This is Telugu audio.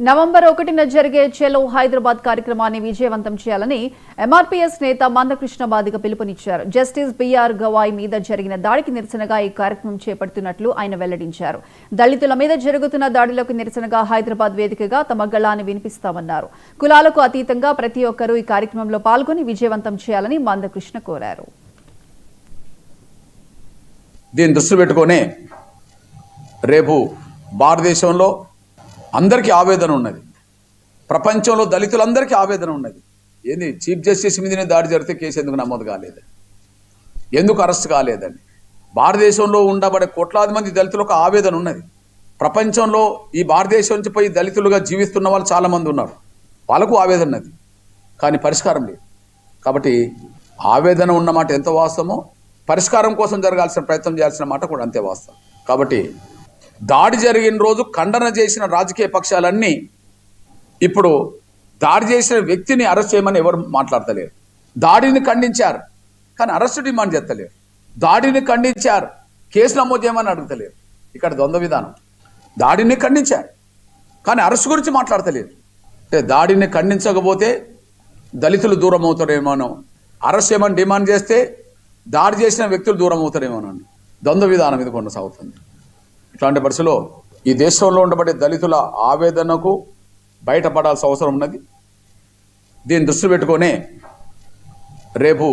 నవంబర్ 1న జరిగే చెలో హైదరాబాద్ కార్యక్రమాన్ని విజయవంతం చేయాలని ఎంఆర్పీఎస్ నేత మందకృష్ణ బాదిగ పిలుపునిచ్చారు. జస్టిస్ బిఆర్ గవాయ్ మీద జరిగిన దాడికి నిరసనగా ఈ కార్యక్రమం చేపడుతున్నట్లు ఆయన వెల్లడించారు. దళితుల మీద జరుగుతున్న దాడులకు నిరసనగా హైదరాబాద్ వేదికగా తమ గళాన్ని వినిపిస్తామన్నారు. కులాలకు అతీతంగా ప్రతి ఒక్కరూ ఈ కార్యక్రమంలో పాల్గొని విజయవంతం చేయాలని మందకృష్ణ కోరారు. దీన్ని దృష్టి పెట్టుకొని రేపు భారతదేశంలో అందరికీ ఆవేదన ఉన్నది, ప్రపంచంలో దళితులందరికీ ఆవేదన ఉన్నది. ఏంది చీఫ్ జస్టిస్ మీదనే దాడి జరిగితే కేసు ఎందుకు నమోదు కాలేదని, ఎందుకు అరెస్ట్ కాలేదని భారతదేశంలో ఉండబడే కోట్లాది మంది దళితులకు ఆవేదన ఉన్నది. ప్రపంచంలో ఈ భారతదేశం నుంచి పోయి దళితులుగా జీవిస్తున్న వాళ్ళు చాలామంది ఉన్నారు, వాళ్ళకు ఆవేదన ఉన్నది, కానీ పరిష్కారం లేదు. కాబట్టి ఆవేదన ఉన్నమాట ఎంత వాస్తవమో పరిష్కారం కోసం జరగాల్సిన ప్రయత్నం చేయాల్సిన మాట కూడా అంతే వాస్తవం. కాబట్టి దాడి జరిగిన రోజు ఖండన చేసిన రాజకీయ పక్షాలన్నీ ఇప్పుడు దాడి చేసిన వ్యక్తిని అరెస్ట్ చేయమని ఎవరు మాట్లాడతలేరు. దాడిని ఖండించారు కానీ అరెస్ట్ డిమాండ్ చేస్తలేరు. దాడిని ఖండించారు, కేసు నమోదు చేయమని అడుగుతలేరు. ఇక్కడ ద్వంద్వ విధానం. దాడిని ఖండించారు కానీ అరెస్ట్ గురించి మాట్లాడతలేరు. అంటే దాడిని ఖండించకపోతే దళితులు దూరం అవుతారేమోనో, అరెస్ట్ చేయమని డిమాండ్ చేస్తే దాడి చేసిన వ్యక్తులు దూరం అవుతారేమోనని ద్వంద్వ విధానం ఇది కొనసాగుతుంది. ఇట్లాంటి పరిస్థితుల్లో ఈ దేశంలో ఉండబడే దళితుల ఆవేదనకు బయటపడాల్సిన అవసరం ఉన్నది. దీన్ని దృష్టి పెట్టుకొని రేపు